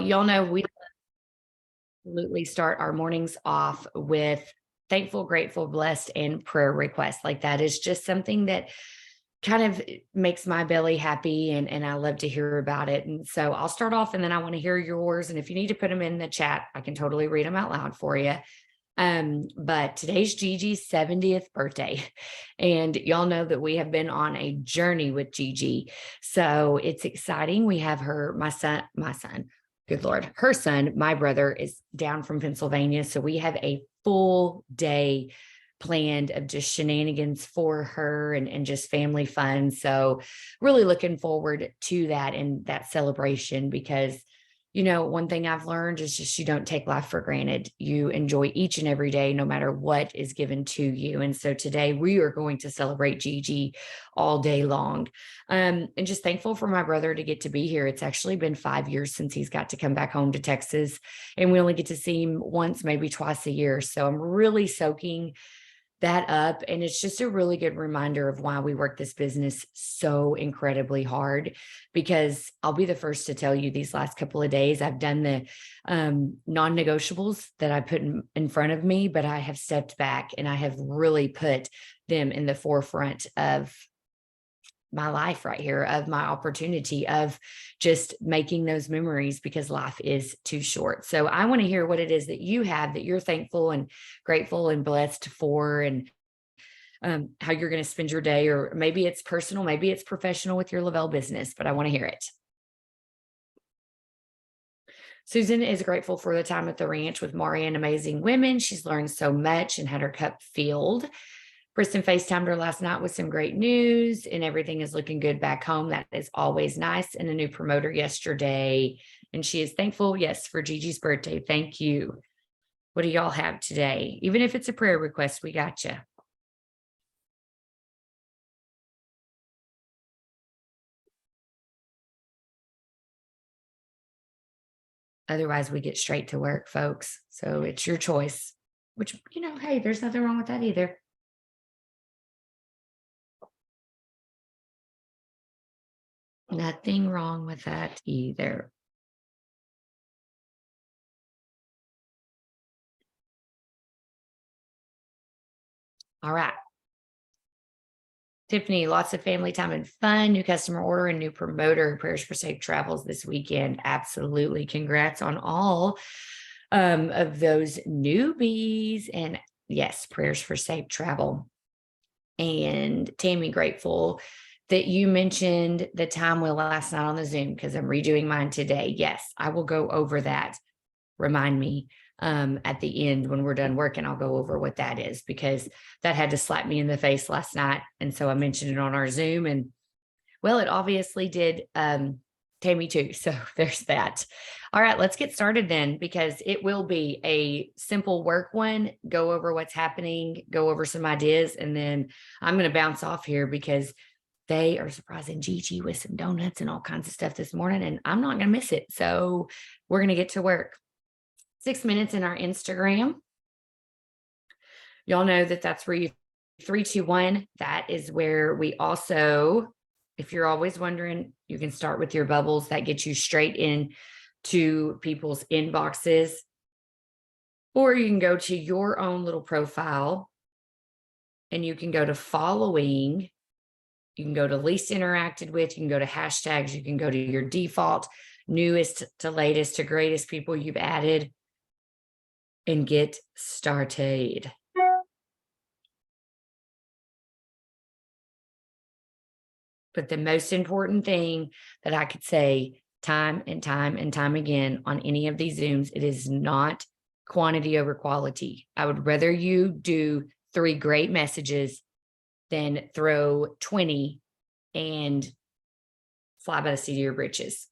Y'all know we absolutely start our mornings off with thankful, grateful, blessed, and prayer requests. Like that is just something that kind of makes my belly happy and I love to hear about it. And so I'll start off and then I want to hear yours. And if you need to put them in the chat, I can totally read them out loud for you. But today's Gigi's 70th birthday. And y'all know that we have been on a journey with Gigi. So it's exciting. We have my son, good Lord, her son, my brother is down from Pennsylvania. So we have a full day planned of just shenanigans for her and just family fun. So really looking forward to that and that celebration because one thing I've learned is just you don't take life for granted. You enjoy each and every day, no matter what is given to you. And so today we are going to celebrate Gigi all day long. And just thankful for my brother to get to be here. It's actually been 5 years since he's got to come back home to Texas, and we only get to see him once, maybe twice a year. So I'm really soaking that up. And it's just a really good reminder of why we work this business so incredibly hard. Because I'll be the first to tell you, these last couple of days, I've done the non-negotiables that I put in front of me, but I have stepped back and I have really put them in the forefront of my life right here, of my opportunity, of just making those memories because life is too short. So I want to hear what it is that you have that you're thankful and grateful and blessed for, and how you're going to spend your day, or maybe it's personal, maybe it's professional with your Lavelle business, but I want to hear it. Susan is grateful for the time at the ranch with Maury and amazing women. She's learned so much and had her cup filled. Kristen FaceTimed her last night with some great news, and everything is looking good back home. That is always nice. And a new promoter yesterday. And she is thankful, yes, for Gigi's birthday. Thank you. What do y'all have today? Even if it's a prayer request, we got you. Otherwise, we get straight to work, folks. So it's your choice, which, hey, there's nothing wrong with that either. Nothing wrong with that either. All right. Tiffany, lots of family time and fun, new customer order and new promoter. Prayers for safe travels this weekend. Absolutely. Congrats on all of those newbies. And yes, prayers for safe travel. And Tammy, grateful that you mentioned the time wheel last night on the Zoom because I'm redoing mine today. Yes, I will go over that. Remind me at the end when we're done working, I'll go over what that is because that had to slap me in the face last night. And so I mentioned it on our Zoom, and well, it obviously did Tammy too. So there's that. All right, let's get started then because it will be a simple work one. Go over what's happening, go over some ideas, and then I'm going to bounce off here because they are surprising Gigi with some donuts and all kinds of stuff this morning, and I'm not going to miss it. So we're going to get to work. 6 minutes in our Instagram. Y'all know that that's where you 321. That is where we also, if you're always wondering, you can start with your bubbles. That gets you straight in to people's inboxes. Or you can go to your own little profile and you can go to following. You can go to least interacted with. You can go to hashtags. You can go to your default, newest to latest to greatest people you've added, and get started. But the most important thing that I could say time and time and time again on any of these Zooms, it is not quantity over quality. I would rather you do 3 great messages than throw 20 and fly by the seat of your britches.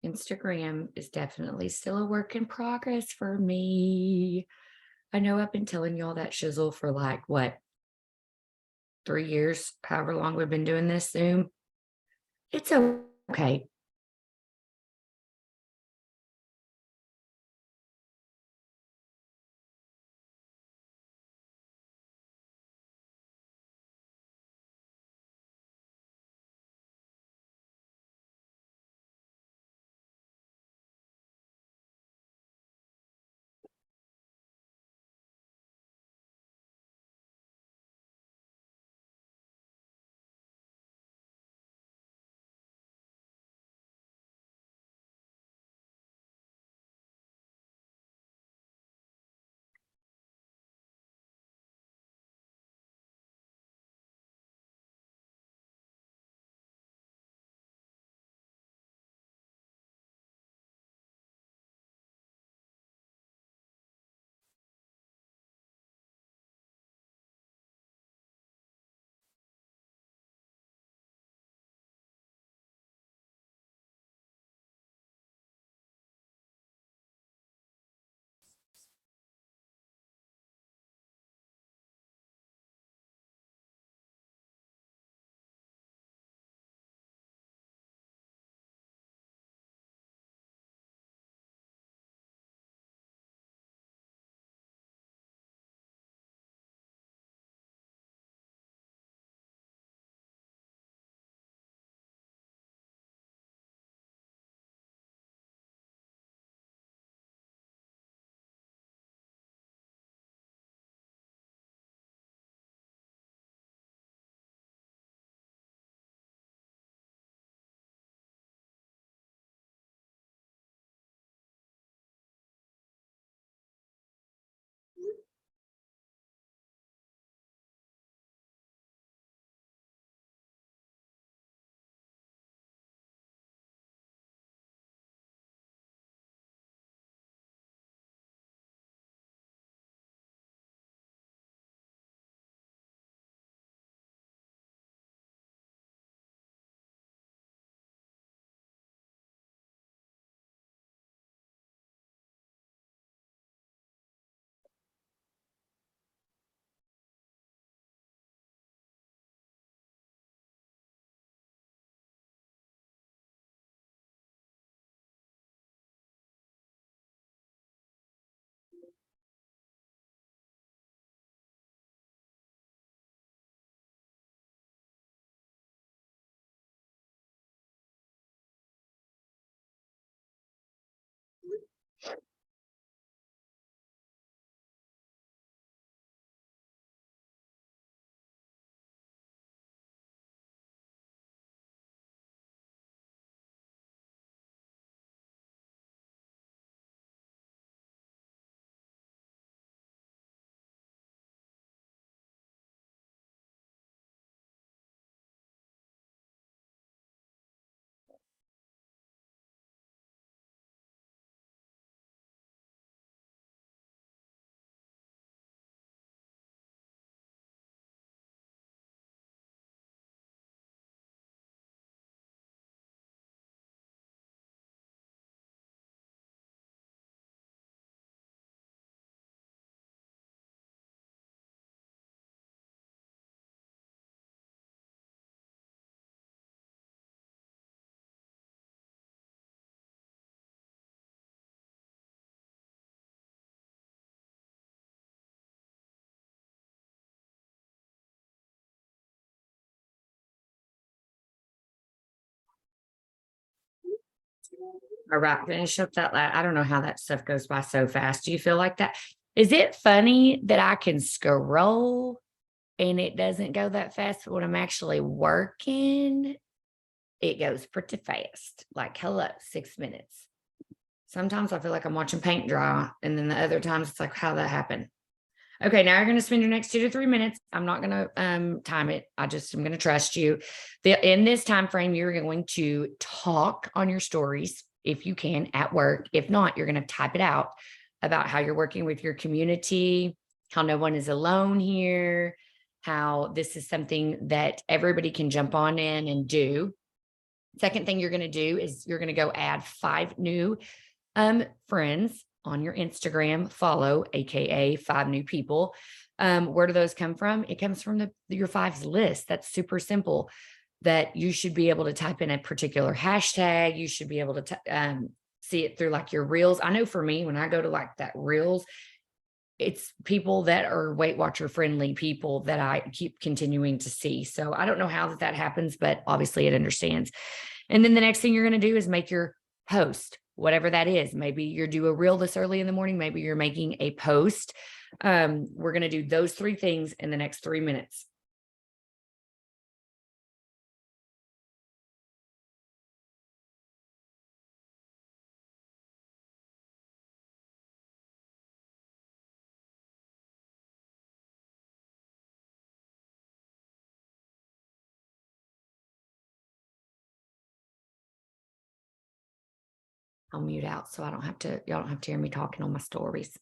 Instagram is definitely still a work in progress for me. I know I've been telling y'all that shizzle for like what, 3 years, however long we've been doing this Zoom. It's okay. All right, finish up that. I don't know how that stuff goes by so fast. Do you feel like that? Is it funny that I can scroll and it doesn't go that fast, but when I'm actually working, it goes pretty fast. Like, hello, 6 minutes. Sometimes I feel like I'm watching paint dry, and then the other times it's like, how that happened? Okay, now you're going to spend your next 2 to 3 minutes. I'm not going to time it. I'm going to trust you. In this time frame, you're going to talk on your stories if you can at work. If not, you're going to type it out about how you're working with your community, how no one is alone here, how this is something that everybody can jump on in and do. Second thing you're going to do is you're going to go add 5 new friends on your Instagram follow, AKA 5 new people. Where do those come from? It comes from your fives list. That's super simple. That you should be able to type in a particular hashtag. You should be able to see it through like your reels. I know for me, when I go to like that reels, it's people that are Weight Watcher friendly people that I keep continuing to see. So I don't know how that happens, but obviously it understands. And then the next thing you're going to do is make your post, whatever that is. Maybe you're do a reel this early in the morning. Maybe you're making a post. We're going to do those 3 things in the next 3 minutes. I'll mute out so y'all don't have to hear me talking on my stories.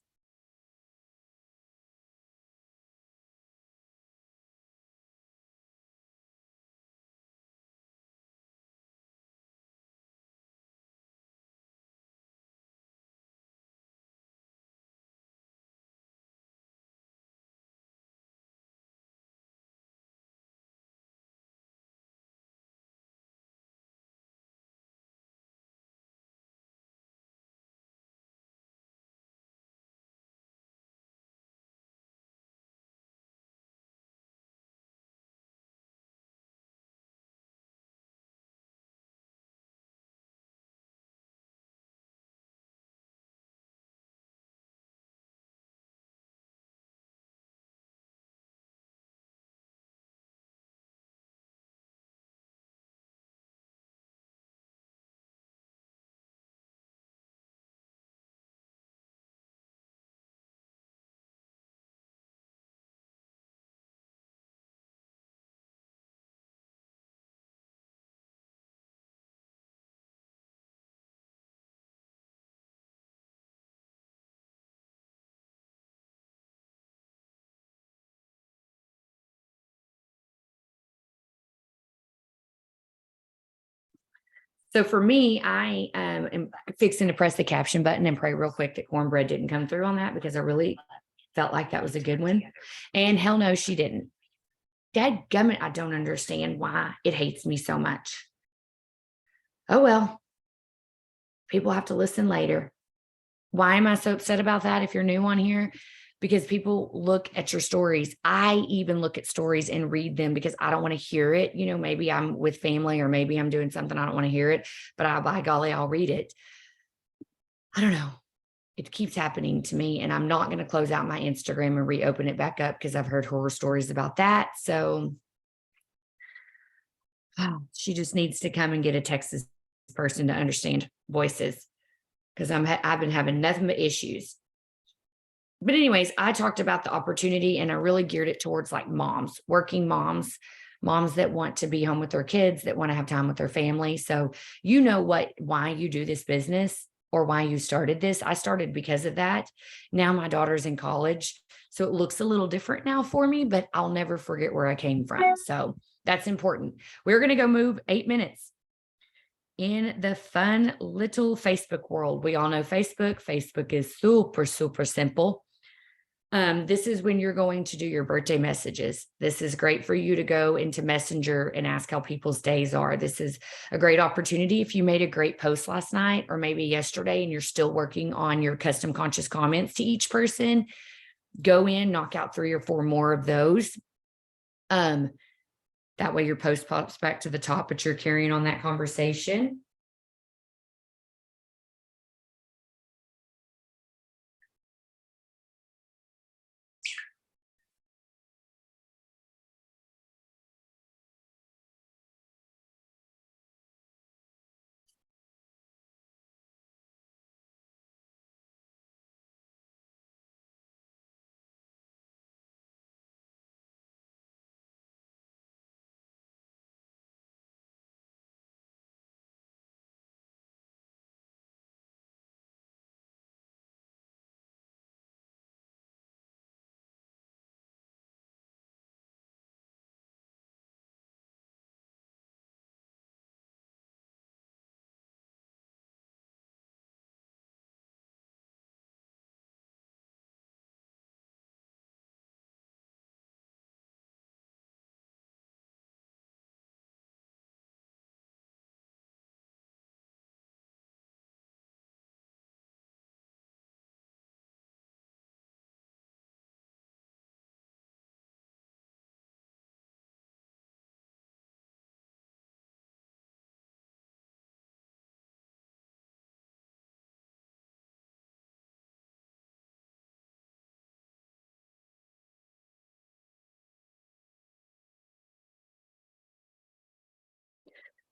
So for me, I am fixing to press the caption button and pray real quick that cornbread didn't come through on that because I really felt like that was a good one. And hell no, she didn't. Dadgummit, I don't understand why it hates me so much. Oh well, people have to listen later. Why am I so upset about that if you're new on here? Because people look at your stories. I even look at stories and read them because I don't want to hear it. You know, maybe I'm with family or maybe I'm doing something, I don't want to hear it, but by golly, I'll read it. I don't know. It keeps happening to me, and I'm not going to close out my Instagram and reopen it back up because I've heard horror stories about that. So she just needs to come and get a Texas person to understand voices because I've been having nothing but issues. But anyways, I talked about the opportunity and I really geared it towards like moms, working moms, moms that want to be home with their kids, that want to have time with their family. So you know why you do this business or why you started this. I started because of that. Now my daughter's in college, so it looks a little different now for me, but I'll never forget where I came from. So that's important. We're going to go move 8 minutes in the fun little Facebook world. We all know Facebook. Facebook is super, super simple. This is when you're going to do your birthday messages. This is great for you to go into Messenger and ask how people's days are. This is a great opportunity. If you made a great post last night or maybe yesterday and you're still working on your custom conscious comments to each person, go in, knock out 3 or 4 more of those. That way your post pops back to the top, but you're carrying on that conversation.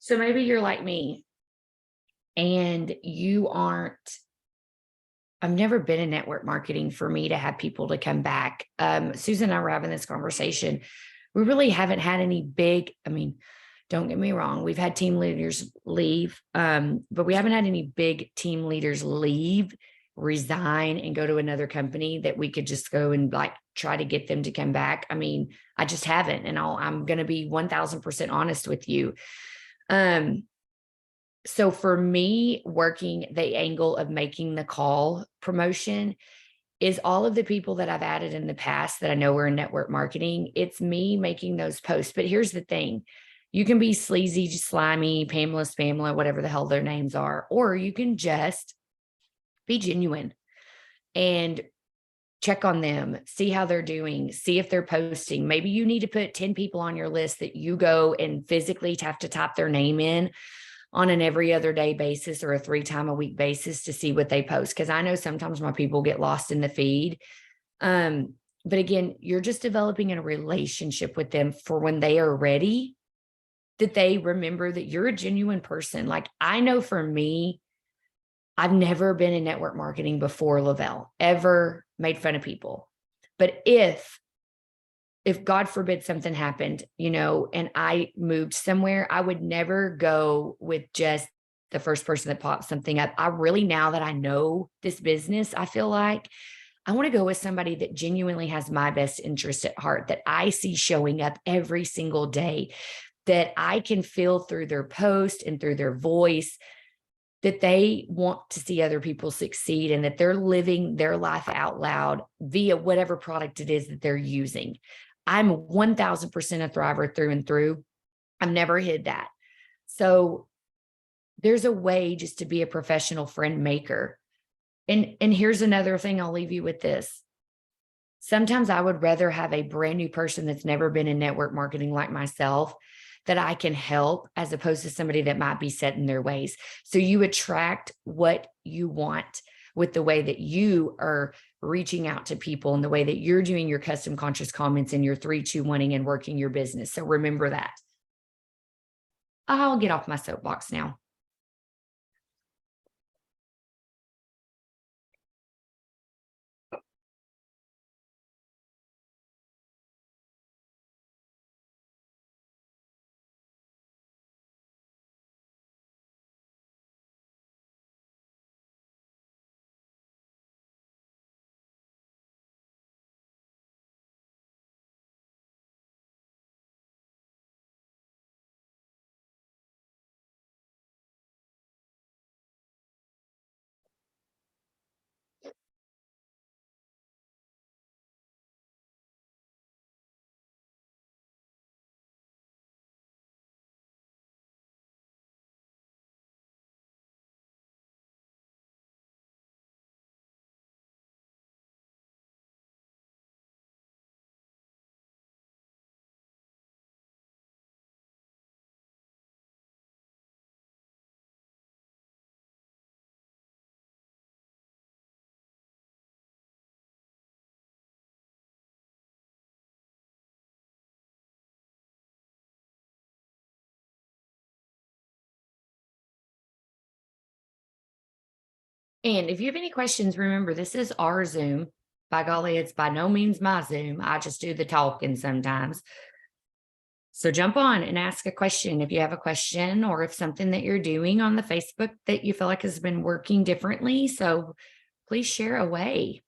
So maybe you're like me and you aren't, I've never been in network marketing for me to have people to come back. Susan and I were having this conversation. We really haven't had any big, I mean, don't get me wrong, we've had team leaders leave, but we haven't had any big team leaders leave, resign, and go to another company that we could just go and like try to get them to come back. I mean, I just haven't. And I'm going to be 1000% honest with you. Um, so for me, working the angle of making the call promotion is all of the people that I've added in the past that I know are in network marketing. It's me making those posts. But here's the thing. You can be sleazy, slimy, Pamela, Spamla, whatever the hell their names are, or you can just be genuine and check on them, see how they're doing, see if they're posting. Maybe you need to put 10 people on your list that you go and physically have to type their name in on an every other day basis or a 3 time a week basis to see what they post. Cause I know sometimes my people get lost in the feed. But again, you're just developing a relationship with them for when they are ready, that they remember that you're a genuine person. Like I know for me, I've never been in network marketing before Lavelle, ever made fun of people. But if God forbid something happened, and I moved somewhere, I would never go with just the first person that pops something up. I really, now that I know this business, I feel like I want to go with somebody that genuinely has my best interest at heart, that I see showing up every single day, that I can feel through their post and through their voice that they want to see other people succeed and that they're living their life out loud via whatever product it is that they're using. I'm 1000% a thriver through and through. I've never hid that. So there's a way just to be a professional friend maker. And here's another thing, I'll leave you with this. Sometimes I would rather have a brand new person that's never been in network marketing like myself that I can help, as opposed to somebody that might be set in their ways. So you attract what you want with the way that you are reaching out to people and the way that you're doing your custom conscious comments and your 3-2-1ing and working your business. So remember that. I'll get off my soapbox now. And if you have any questions, remember, this is our Zoom. By golly, it's by no means my Zoom. I just do the talking sometimes. So jump on and ask a question if you have a question, or if something that you're doing on the Facebook that you feel like has been working differently. So please share away.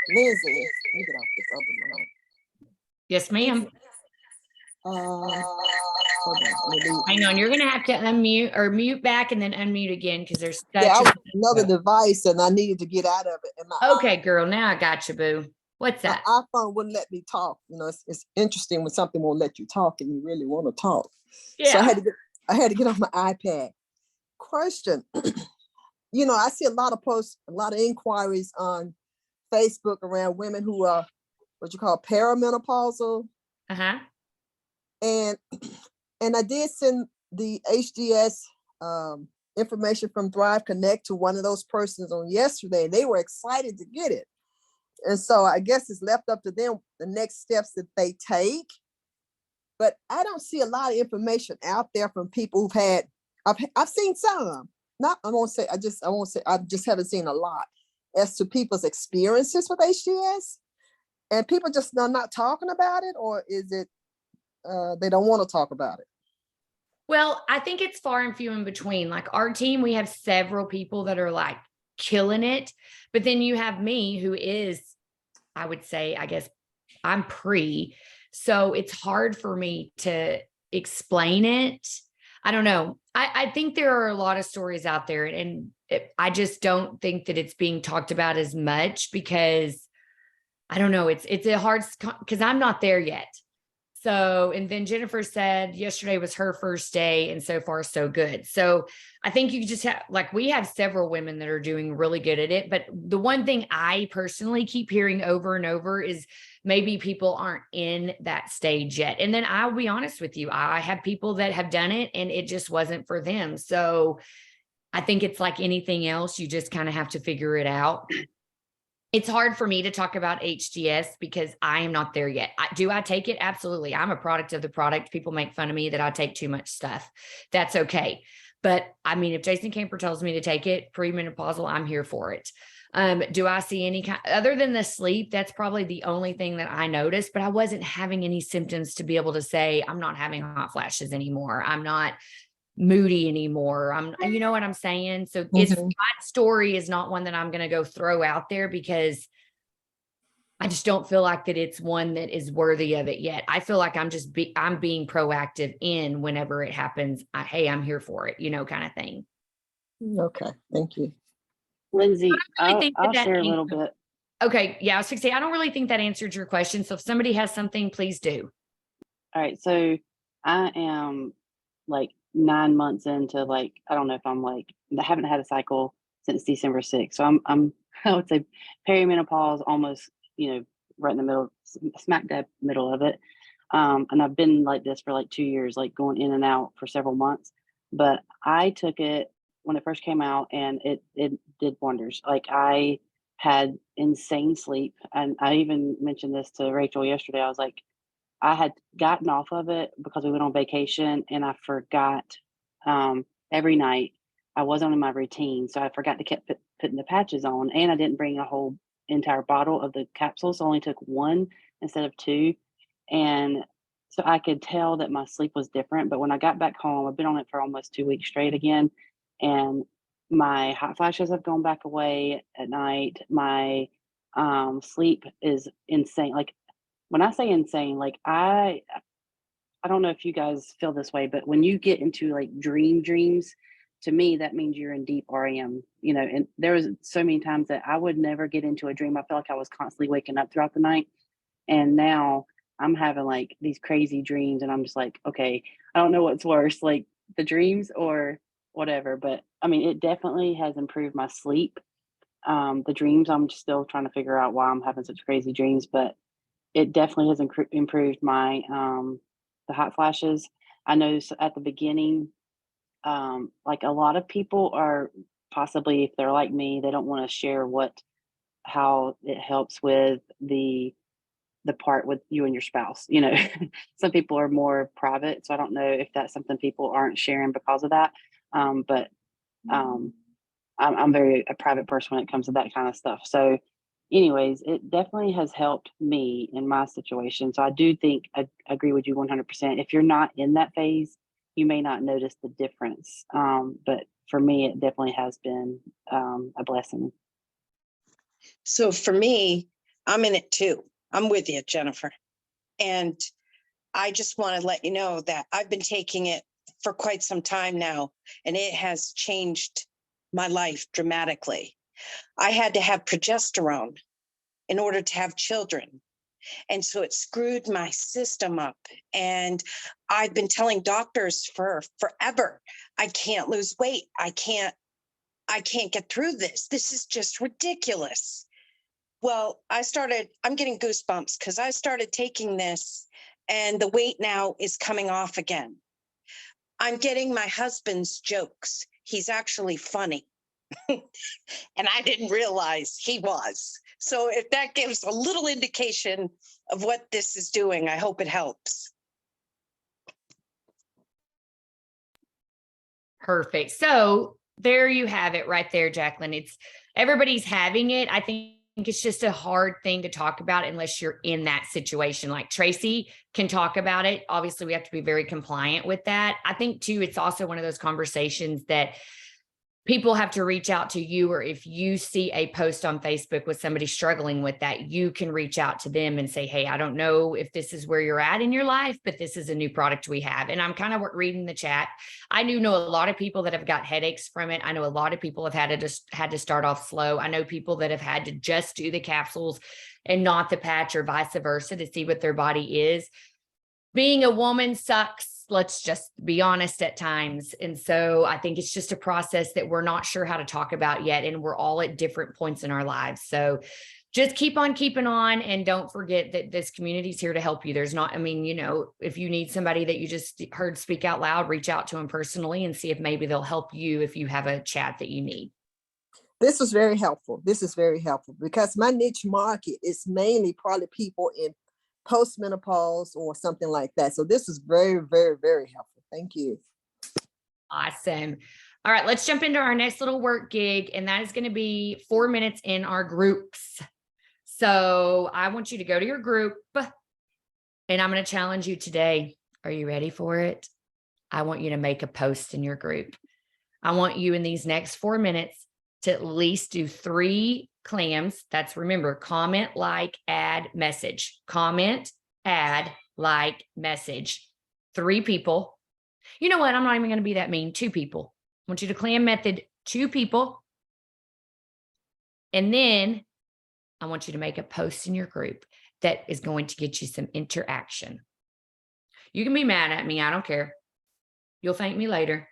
Lindsey, let me get off this other line. Yes, ma'am. Hold on. Hang on. You're going to have to unmute or mute back and then unmute again because there's such I was another device and I needed to get out of it. And okay, girl. Now I got you, boo. What's that? My iPhone wouldn't let me talk. You know, it's interesting when something won't let you talk and you really want to talk. Yeah. So I had to get on my iPad. Question. You know, I see a lot of posts, a lot of inquiries on Facebook around women who are what you call perimenopausal. Uh-huh. And I did send the HDS information from Thrive Connect to one of those persons on yesterday. They were excited to get it. And so I guess it's left up to them, the next steps that they take. But I don't see a lot of information out there from people who've had, I've seen some, I just haven't seen a lot as to people's experiences with HDS. And people just are not talking about it, or is it they don't want to talk about it? Well, I think it's far and few in between. Like our team, we have several people that are like killing it. But then you have me who is, I would say, I guess I'm pre. So it's hard for me to explain it. I don't know. I think there are a lot of stories out there and I just don't think that it's being talked about as much because I don't know. It's a hard, because I'm not there yet. So, and then Jennifer said yesterday was her first day and so far so good. So I think you just have, like, we have several women that are doing really good at it. But the one thing I personally keep hearing over and over is maybe people aren't in that stage yet. And then I'll be honest with you, I have people that have done it and it just wasn't for them. So I think it's like anything else. You just kind of have to figure it out. It's hard for me to talk about HDS because I am not there yet. Do I take it? Absolutely. I'm a product of the product. People make fun of me that I take too much stuff. That's okay. But I mean, if Jason Camper tells me to take it premenopausal, I'm here for it. Do I see any kind other than the sleep? That's probably the only thing that I noticed, but I wasn't having any symptoms to be able to say I'm not having hot flashes anymore. I'm not moody anymore. You know what I'm saying? So it's my story is not one that I'm going to go throw out there because I just don't feel like that it's one that is worthy of it yet. I feel like I'm being proactive in whenever it happens. Hey, I'm here for it, kind of thing. Okay. Thank you. Lindsey, I'll share a little bit. Okay. Yeah. I was going to say, I don't really think that answered your question. So if somebody has something, please do. All right. So I am like 9 months into I don't know if I'm I haven't had a cycle since December 6th. So I'm I would say perimenopause, almost, right in the middle, smack dab middle of it. And I've been like this for 2 years, going in and out for several months. But I took it when it first came out and it did wonders. I had insane sleep. And I even mentioned this to Rachel yesterday. I was like, I had gotten off of it because we went on vacation and I forgot every night. I wasn't in my routine. So I forgot to keep putting the patches on, and I didn't bring a whole entire bottle of the capsules. So I only took one instead of two. And so I could tell that my sleep was different. But when I got back home, I've been on it for almost 2 weeks straight again. And my hot flashes have gone back away at night. My sleep is insane. When I say insane, I don't know if you guys feel this way, but when you get into dreams, to me, that means you're in deep REM, and there was so many times that I would never get into a dream. I felt like I was constantly waking up throughout the night. And now I'm having these crazy dreams and I'm just like, okay, I don't know what's worse, the dreams or whatever. But I mean, it definitely has improved my sleep. The dreams, I'm still trying to figure out why I'm having such crazy dreams, but it definitely has improved my the hot flashes. I know at the beginning, a lot of people are possibly, if they're like me, they don't want to share how it helps with the part with you and your spouse. Some people are more private, so I don't know if that's something people aren't sharing because of that. But I'm very a private person when it comes to that kind of stuff. So anyways, it definitely has helped me in my situation. So I do think I agree with you 100%. If you're not in that phase, you may not notice the difference. But for me, it definitely has been a blessing. So for me, I'm in it too. I'm with you, Jennifer. And I just want to let you know that I've been taking it for quite some time now, and it has changed my life dramatically. I had to have progesterone in order to have children. And so it screwed my system up. And I've been telling doctors for forever, I can't lose weight. I can't get through this. This is just ridiculous. Well, I'm getting goosebumps because I started taking this and the weight now is coming off again. I'm getting my husband's jokes. He's actually funny. And I didn't realize he was. So if that gives a little indication of what this is doing, I hope it helps. Perfect. So there you have it right there, Jacqueline. It's everybody's having it. I think it's just a hard thing to talk about unless you're in that situation. Like Tracy can talk about it. Obviously, we have to be very compliant with that. I think too, it's also one of those conversations that people have to reach out to you, or if you see a post on Facebook with somebody struggling with that, you can reach out to them and say, hey, I don't know if this is where you're at in your life, but this is a new product we have. And I'm kind of reading the chat. I do know a lot of people that have got headaches from it. I know a lot of people have had to start off slow. I know people that have had to just do the capsules and not the patch, or vice versa, to see what their body is. Being a woman sucks. Let's just be honest at times. And so I think it's just a process that we're not sure how to talk about yet. And we're all at different points in our lives. So just keep on keeping on, and don't forget that this community is here to help you. There's not, I mean, you know, if you need somebody that you just heard speak out loud, reach out to them personally and see if maybe they'll help you if you have a chat that you need. This was very helpful. This is very helpful because my niche market is mainly probably people in postmenopause or something like that. So this is very, very, very helpful. Thank you. Awesome. All right, let's jump into our next little work gig, and that is going to be 4 minutes in our groups. So I want you to go to your group, and I'm going to challenge you today. Are you ready for it? I want you to make a post in your group. I want you in these next 4 minutes to at least do 3 clams. That's, remember, comment, like, add, message. Comment, add, like, message. 3 people. You know what? I'm not even going to be that mean. 2 people. I want you to clam method 2 people. And then I want you to make a post in your group that is going to get you some interaction. You can be mad at me. I don't care. You'll thank me later.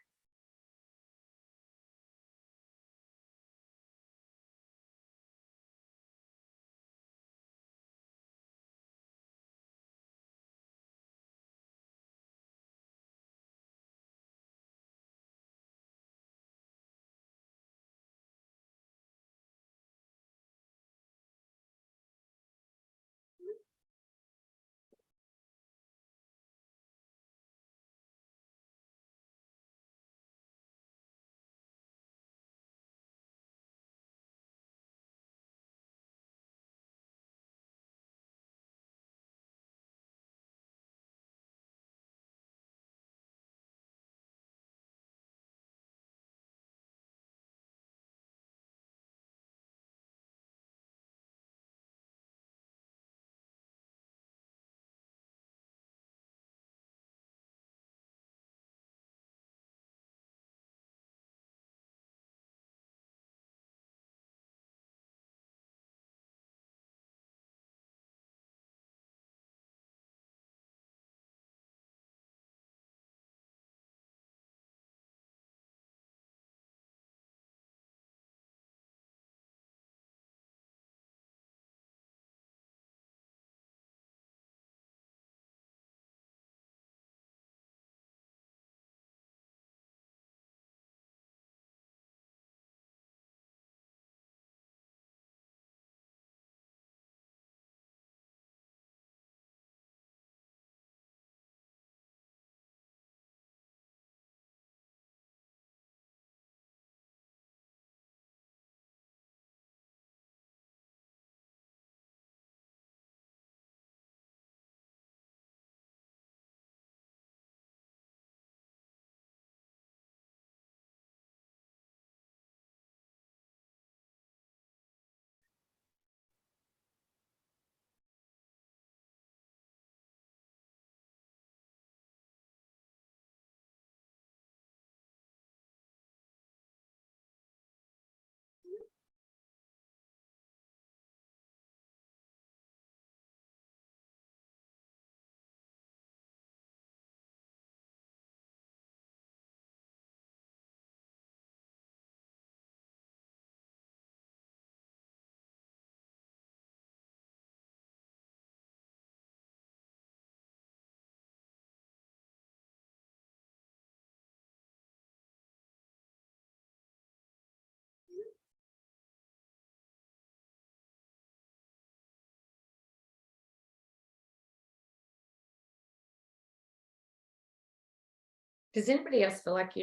Does anybody else feel like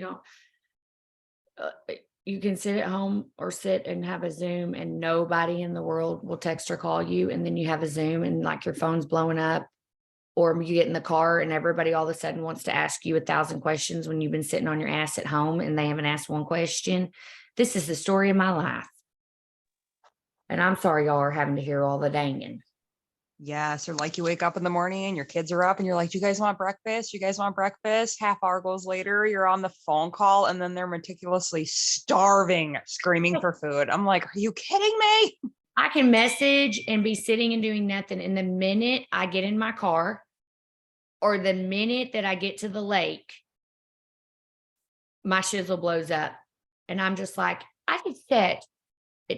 uh, you can sit at home or sit and have a Zoom and nobody in the world will text or call you, and then you have a Zoom and like your phone's blowing up, or you get in the car and everybody all of a sudden wants to ask you 1,000 questions when you've been sitting on your ass at home and they haven't asked one question? This is the story of my life. And I'm sorry y'all are having to hear all the danging. Yes, or like you wake up in the morning and your kids are up and you're like, "Do you guys want breakfast? You guys want breakfast?" Half hour goes later, you're on the phone call and then they're meticulously starving, screaming for food. I'm like, are you kidding me? I can message and be sitting and doing nothing. And the minute I get in my car or the minute that I get to the lake, my shizzle blows up. And I'm just like, I could sit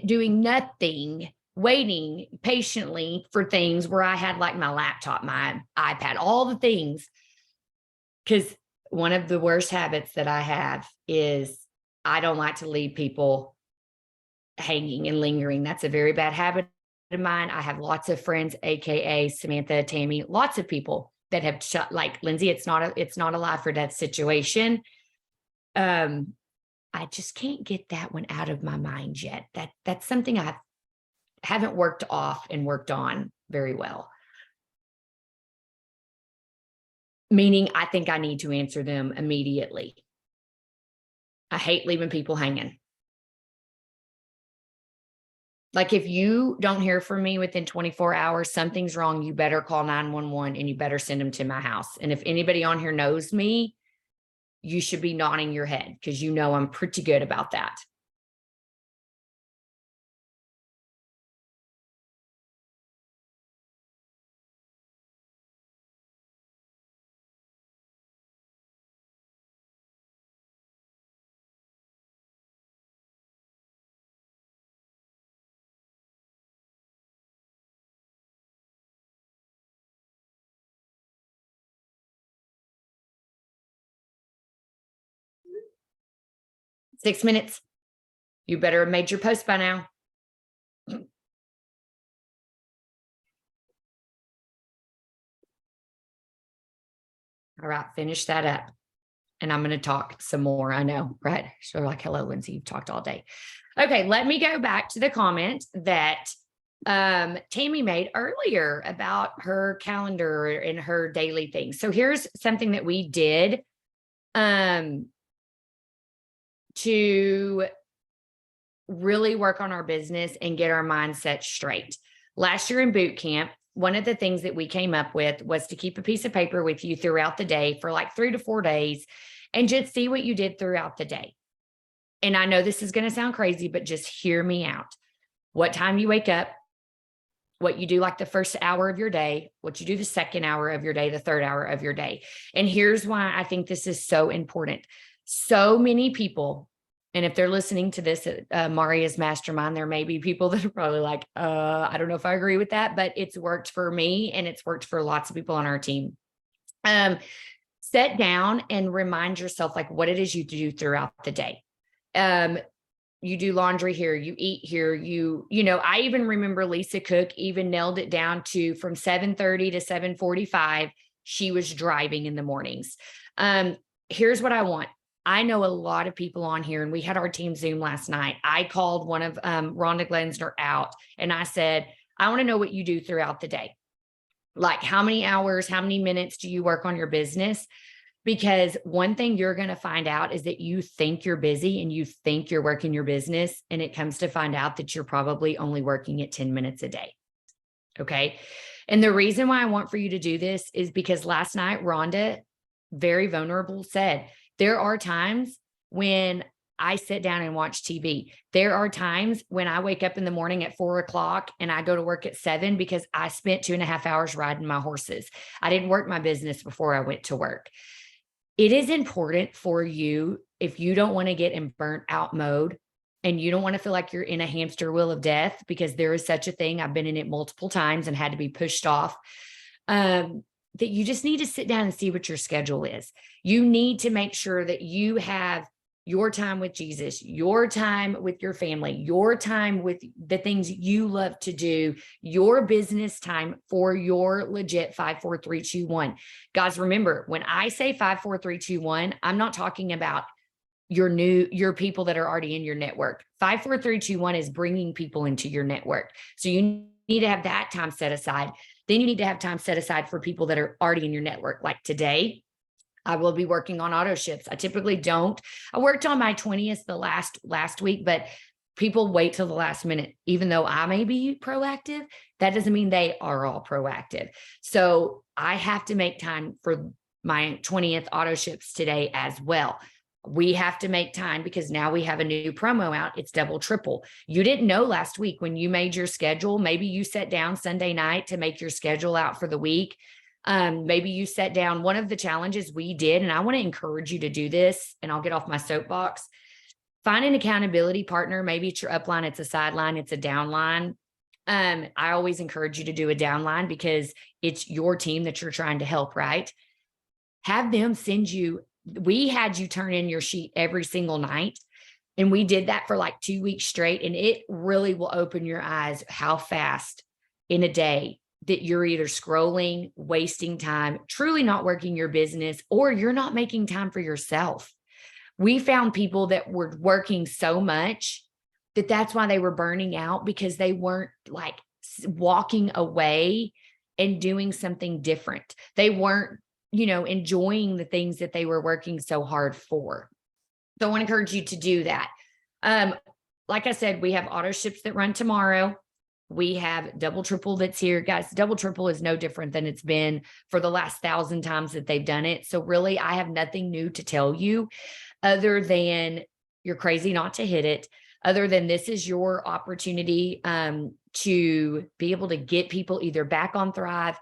doing nothing, waiting patiently for things where I had like my laptop, my iPad, all the things. Because one of the worst habits that I have is I don't like to leave people hanging and lingering. That's a very bad habit of mine. I have lots of friends, AKA Samantha, Tammy, lots of people that have shut, like Lindsey, it's not a life or death situation. I just can't get that one out of my mind yet. That's something I haven't worked off and worked on very well. Meaning I think I need to answer them immediately. I hate leaving people hanging. Like if you don't hear from me within 24 hours, something's wrong. You better call 911 and you better send them to my house. And if anybody on here knows me, you should be nodding your head because you know I'm pretty good about that. Six minutes. You better have made your post by now. All right, finish that up. And I'm going to talk some more. I know, right? So like, hello, Lindsey, you've talked all day. Okay, let me go back to the comment that Tammy made earlier about her calendar and her daily things. So here's something that we did to really work on our business and get our mindset straight. Last year in boot camp, one of the things that we came up with was to keep a piece of paper with you throughout the day for like 3 to 4 days and just see what you did throughout the day. And I know this is going to sound crazy, but just hear me out. What time you wake up, what you do like the first hour of your day, what you do the second hour of your day, the third hour of your day. And here's why I think this is so important. So many people, and if they're listening to this at Maria's mastermind, there may be people that are probably like, I don't know if I agree with that, but it's worked for me and it's worked for lots of people on our team. Sit down and remind yourself like what it is you do throughout the day. You do laundry here, you eat here, you know, I even remember Lisa Cook even nailed it down to from 7:30 to 7:45, she was driving in the mornings. Here's what I want. I know a lot of people on here, and we had our team Zoom last night. I called one of Rhonda Glensner out and I said, I want to know what you do throughout the day. Like how many hours, how many minutes do you work on your business? Because one thing you're going to find out is that you think you're busy and you think you're working your business, and it comes to find out that you're probably only working it 10 minutes a day. Okay. And the reason why I want for you to do this is because last night, Rhonda, very vulnerable, said, there are times when I sit down and watch TV. There are times when I wake up in the morning at 4 o'clock and I go to work at 7 because I spent 2.5 hours riding my horses. I didn't work my business before I went to work. It is important for you, if you don't want to get in burnt out mode and you don't want to feel like you're in a hamster wheel of death, because there is such a thing. I've been in it multiple times and had to be pushed off. That you just need to sit down and see what your schedule is. You need to make sure that you have your time with Jesus, your time with your family, your time with the things you love to do, your business time for your legit 5, 4, 3, 2, 1. Guys, remember, when I say 5, 4, 3, 2, 1, I'm not talking about your people that are already in your network. 5, 4, 3, 2, 1 is bringing people into your network. So you need to have that time set aside. Then you need to have time set aside for people that are already in your network. Like today, I will be working on auto ships. I typically don't. I worked on my 20th the last week, but people wait till the last minute. Even though I may be proactive, that doesn't mean they are all proactive. So I have to make time for my 20th auto ships today as well. We have to make time because now we have a new promo out. It's double triple. You didn't know last week when you made your schedule. Maybe you sat down Sunday night to make your schedule out for the week. Maybe you sat down. One of the challenges we did, and I want to encourage you to do this, and I'll get off my soapbox. Find an accountability partner. Maybe it's your upline, it's a sideline, it's a downline. I always encourage you to do a downline because it's your team that you're trying to help, right? Have them send you. We had you turn in your sheet every single night. And we did that for like 2 weeks straight. And it really will open your eyes how fast in a day that you're either scrolling, wasting time, truly not working your business, or you're not making time for yourself. We found people that were working so much that that's why they were burning out, because they weren't like walking away and doing something different. They weren't, enjoying the things that they were working so hard for. So I want to encourage you to do that. Like I said, we have auto ships that run tomorrow. We have double triple that's here. Guys, double triple is no different than it's been for the last 1,000 times that they've done it. So really, I have nothing new to tell you other than you're crazy not to hit it, other than this is your opportunity to be able to get people either back on Thrive,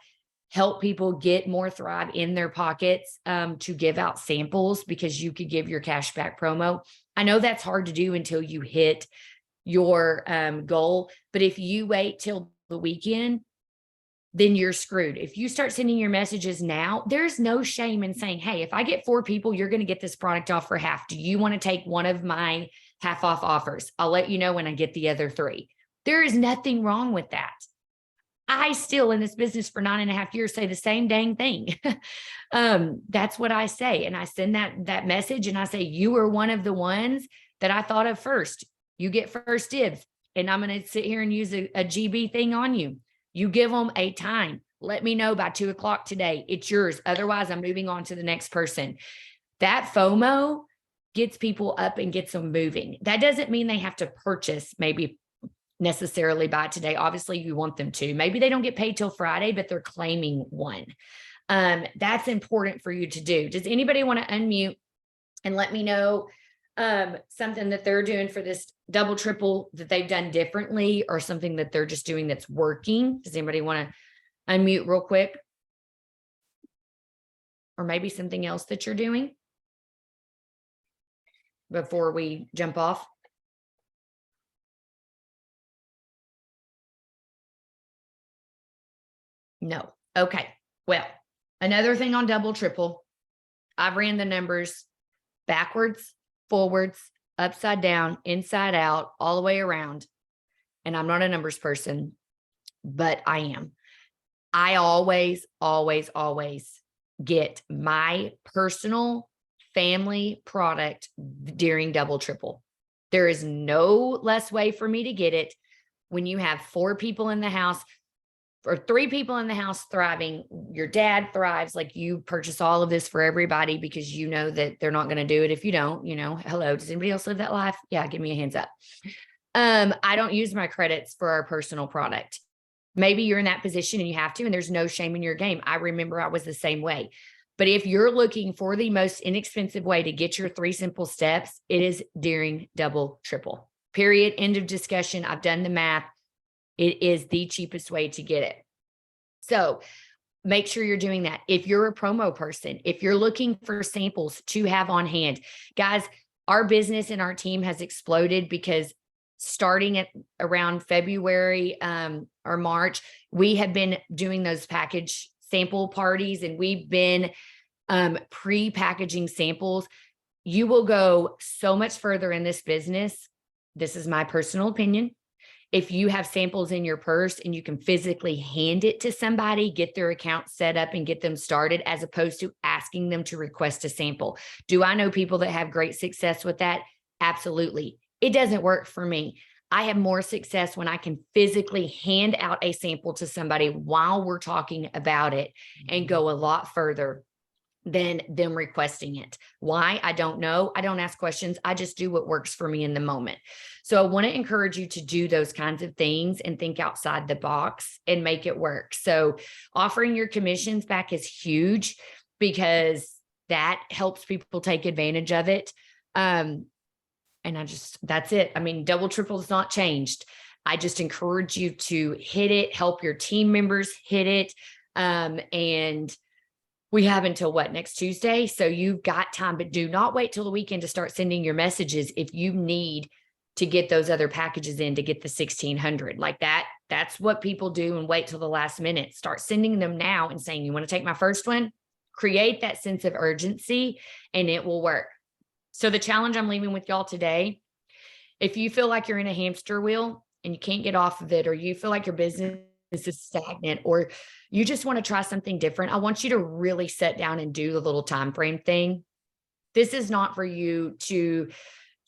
help people get more Thrive in their pockets, to give out samples because you could give your cashback promo. I know that's hard to do until you hit your goal, but if you wait till the weekend, then you're screwed. If you start sending your messages now, there's no shame in saying, hey, if I get 4 people, you're going to get this product off for half. Do you want to take one of my half off offers? I'll let you know when I get the other 3. There is nothing wrong with that. I still in this business for 9.5 years say the same dang thing. That's what I say. And I send that message and I say, you are one of the ones that I thought of first. You get first dibs, and I'm going to sit here and use a GB thing on you. You give them a time. Let me know by 2:00 today. It's yours. Otherwise, I'm moving on to the next person. That FOMO gets people up and gets them moving. That doesn't mean they have to purchase maybe necessarily by today. Obviously, you want them to. Maybe they don't get paid till Friday, but they're claiming one. That's important for you to do. Does anybody want to unmute and let me know something that they're doing for this double triple that they've done differently, or something that they're just doing that's working? Does anybody want to unmute real quick? Or maybe something else that you're doing before we jump off? No. Okay. Well, another thing on double triple, I ran the numbers backwards, forwards, upside down, inside out, all the way around. And I'm not a numbers person, but I am. I always get my personal family product during double triple. There is no less way for me to get it when you have 4 people in the house or 3 people in the house thriving. Your dad thrives, like you purchase all of this for everybody because you know that they're not going to do it if you don't. Hello, does anybody else live that life? Yeah, give me a hands up. I don't use my credits for our personal product. Maybe you're in that position and you have to, and there's no shame in your game. I remember I was the same way. But if you're looking for the most inexpensive way to get your 3 simple steps, it is during double triple. Period. End of discussion. I've done the math. It is the cheapest way to get it. So make sure you're doing that. If you're a promo person, if you're looking for samples to have on hand, guys, our business and our team has exploded because starting at around February or March, we have been doing those package sample parties, and we've been pre-packaging samples you will go so much further in this business. This is my personal opinion. If you have samples in your purse and you can physically hand it to somebody, get their account set up and get them started, as opposed to asking them to request a sample. Do I know people that have great success with that? Absolutely. It doesn't work for me. I have more success when I can physically hand out a sample to somebody while we're talking about it and go a lot further than them requesting it. Why? I don't know. I don't ask questions. I just do what works for me in the moment. So I want to encourage you to do those kinds of things and think outside the box and make it work. So offering your commissions back is huge because that helps people take advantage of it. And that's it. I mean, double, triple is not changed. I just encourage you to hit it, help your team members hit it. And we have until next Tuesday. So you've got time, but do not wait till the weekend to start sending your messages if you need to get those other packages in to get the 1,600 like that. That's what people do and wait till the last minute. Start sending them now and saying, you want to take my first one? Create that sense of urgency and it will work. So the challenge I'm leaving with y'all today, if you feel like you're in a hamster wheel and you can't get off of it, or you feel like your business is stagnant, or you just want to try something different, I want you to really sit down and do the little time frame thing. This is not for you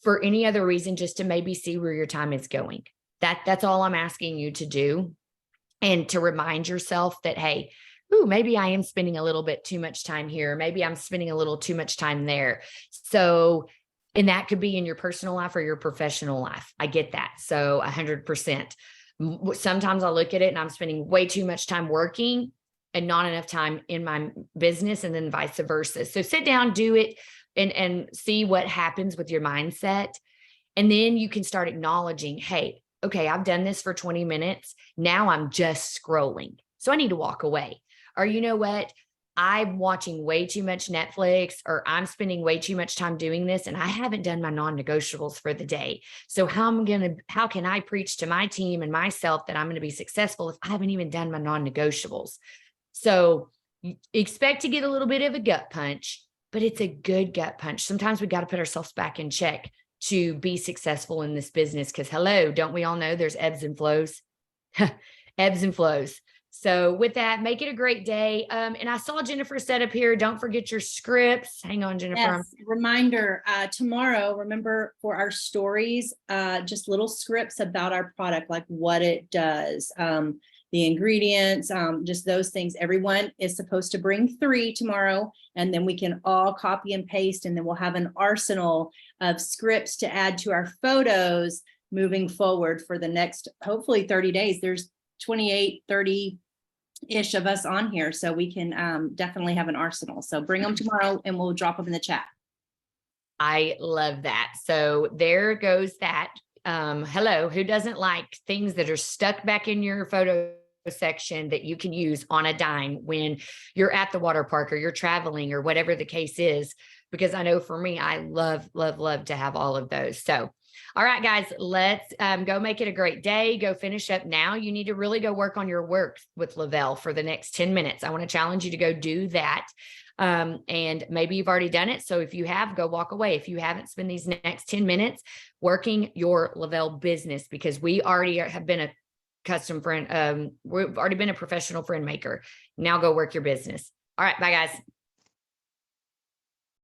for any other reason, just to maybe see where your time is going. That's all I'm asking you to do. And to remind yourself that, hey, maybe I am spending a little bit too much time here. Maybe I'm spending a little too much time there. So, and that could be in your personal life or your professional life. I get that. So 100%. Sometimes I look at it and I'm spending way too much time working and not enough time in my business, and then vice versa. So sit down, do it, and see what happens with your mindset. And then you can start acknowledging, hey, okay, I've done this for 20 minutes. Now I'm just scrolling. So I need to walk away. Or you know what? I'm watching way too much Netflix, or I'm spending way too much time doing this, and I haven't done my non-negotiables for the day. So how can I preach to my team and myself that I'm going to be successful if I haven't even done my non-negotiables? So expect to get a little bit of a gut punch, but it's a good gut punch. Sometimes we got to put ourselves back in check to be successful in this business. Because hello, don't we all know there's ebbs and flows? Ebbs and flows. So with that, make it a great day. And I saw Jennifer set up here. Don't forget your scripts. Hang on, Jennifer. Yes, reminder, tomorrow, remember, for our stories, just little scripts about our product, like what it does, the ingredients, just those things. Everyone is supposed to bring 3 tomorrow, and then we can all copy and paste, and then we'll have an arsenal of scripts to add to our photos moving forward for the next, hopefully 30 days. There's 28, 30-ish of us on here, so we can definitely have an arsenal. So bring them tomorrow and we'll drop them in the chat. I love that. So there goes that. Hello, who doesn't like things that are stuck back in your photo section that you can use on a dime when you're at the water park or you're traveling or whatever the case is? Because I know for me, I love, love, love to have all of those. So all right, guys, let's go make it a great day. Go finish up now. You need to really go work on your work with Lavelle for the next 10 minutes. I want to challenge you to go do that. And maybe you've already done it. So if you have, go walk away. If you haven't, spend these next 10 minutes working your Lavelle business, because we already have been a custom friend. We've already been a professional friend maker. Now go work your business. All right, bye, guys.